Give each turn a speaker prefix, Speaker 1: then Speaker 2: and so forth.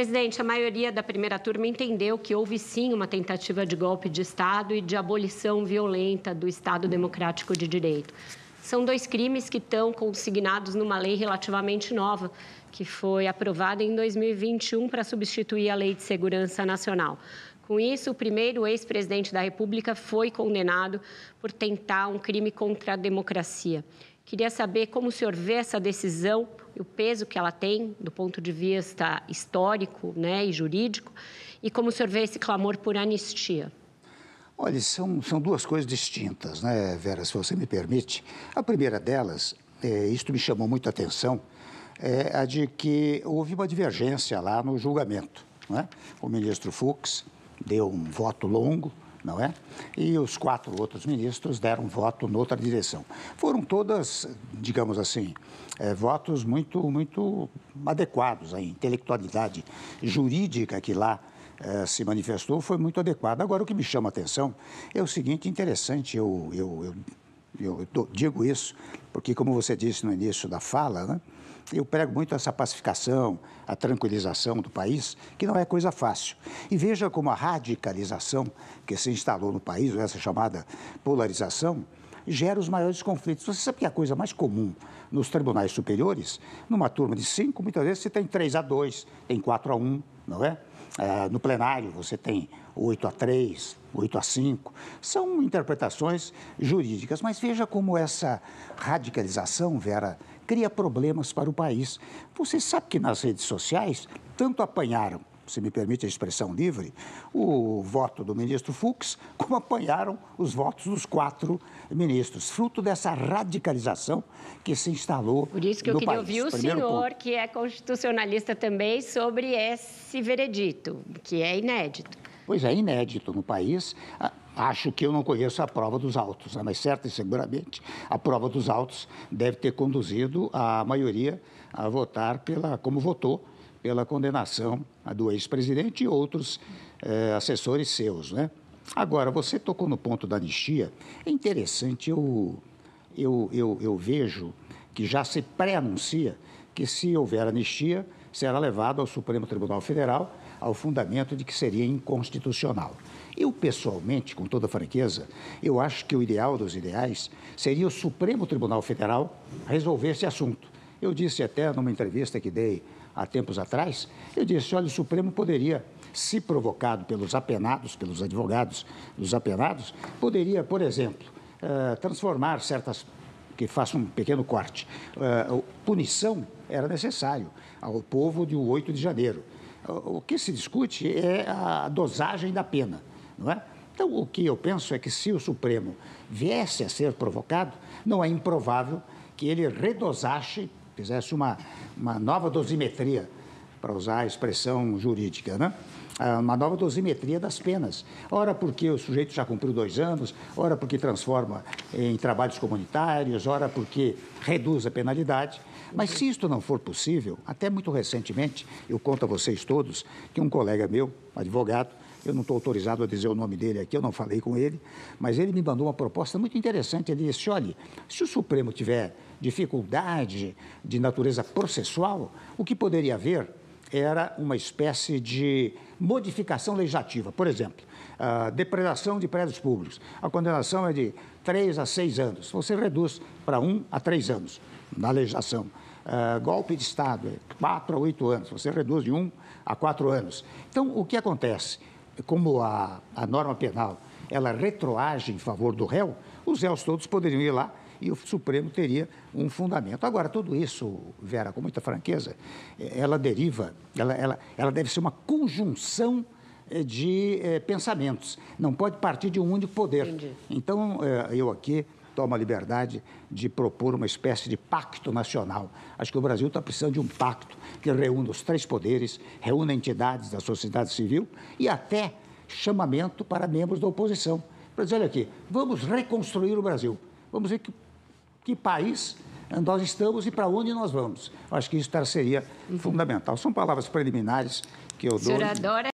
Speaker 1: Presidente, a maioria da primeira turma entendeu que houve sim uma tentativa de golpe de Estado e de abolição violenta do Estado Democrático de Direito. São dois crimes que estão consignados numa lei relativamente nova, que foi aprovada em 2021 para substituir a Lei de Segurança Nacional. Com isso, o primeiro ex-presidente da República foi condenado por tentar um crime contra a democracia. Queria saber como o senhor vê essa decisão e o peso que ela tem do ponto de vista histórico, e jurídico, e como o senhor vê esse clamor por anistia.
Speaker 2: Olha, são duas coisas distintas, né, Vera, se você me permite. A primeira delas, isto me chamou muito a atenção, é a de que houve uma divergência lá no julgamento, não é? O ministro Fux deu um voto longo, não é? E os 4 outros ministros deram voto noutra direção. Foram todas, digamos assim, votos muito adequados. A intelectualidade jurídica que lá se manifestou foi muito adequada. Agora, o que me chama a atenção é o seguinte, interessante, eu digo isso porque, como você disse no início da fala, né, eu prego muito essa pacificação, a tranquilização do país, que não é coisa fácil. E veja como a radicalização que se instalou no país, essa chamada polarização, gera os maiores conflitos. Você sabe que a coisa mais comum nos tribunais superiores, numa turma de 5, muitas vezes você tem 3-2, tem 4-1, não é? No plenário você tem 8-3, 8-5, são interpretações jurídicas, mas veja como essa radicalização, Vera, cria problemas para o país. Você sabe que nas redes sociais, tanto apanharam, se me permite a expressão livre, o voto do ministro Fux, como apanharam os votos dos 4 ministros, fruto dessa radicalização que se instalou no país.
Speaker 1: Por isso que eu queria ouvir o senhor, que é constitucionalista também, sobre esse veredito, que é inédito.
Speaker 2: Pois é, inédito no país. Acho que eu não conheço a prova dos autos, mas certo e seguramente a prova dos autos deve ter conduzido a maioria a votar como votou, pela condenação do ex-presidente e outros assessores seus, né? Agora, você tocou no ponto da anistia. É interessante, eu vejo que já se pré-anuncia que, se houver anistia, será levado ao Supremo Tribunal Federal ao fundamento de que seria inconstitucional. Eu, pessoalmente, com toda franqueza, eu acho que o ideal dos ideais seria o Supremo Tribunal Federal resolver esse assunto. Eu disse até numa entrevista que dei há tempos atrás, eu disse, olha, o Supremo poderia, se provocado pelos apenados, pelos advogados dos apenados, poderia, por exemplo, transformar certas, que faça um pequeno corte, punição era necessário ao povo de 8 de janeiro. O que se discute é a dosagem da pena, não é? Então, o que eu penso é que, se o Supremo viesse a ser provocado, não é improvável que ele redosasse, fizesse uma nova dosimetria, para usar a expressão jurídica, né? Uma nova dosimetria das penas. Ora porque o sujeito já cumpriu 2 anos, ora porque transforma em trabalhos comunitários, ora porque reduz a penalidade. Mas, se isto não for possível, até muito recentemente, eu conto a vocês todos que um colega meu, advogado, eu não estou autorizado a dizer o nome dele aqui, eu não falei com ele, mas ele me mandou uma proposta muito interessante. Ele disse, olha, se o Supremo tiver dificuldade de natureza processual, o que poderia haver era uma espécie de modificação legislativa. Por exemplo, a depredação de prédios públicos. A condenação é de 3 a 6 anos. Você reduz para 1 a 3 anos na legislação. Golpe de Estado é 4 a 8 anos. Você reduz de 1 a 4 anos. Então, o que acontece? Como a norma penal ela retroage em favor do réu, os réus todos poderiam ir lá e o Supremo teria um fundamento. Agora, tudo isso, Vera, com muita franqueza, ela deriva, ela deve ser uma conjunção de pensamentos. Não pode partir de um único poder.
Speaker 1: Entendi.
Speaker 2: Então, eu aqui tomo a liberdade de propor uma espécie de pacto nacional. Acho que o Brasil está precisando de um pacto que reúna os 3 poderes, reúna entidades da sociedade civil e até chamamento para membros da oposição. Para dizer, olha aqui, vamos reconstruir o Brasil. Vamos ver que país nós estamos e para onde nós vamos. Acho que isso seria fundamental. São palavras preliminares que eu dou.
Speaker 1: O senhor adora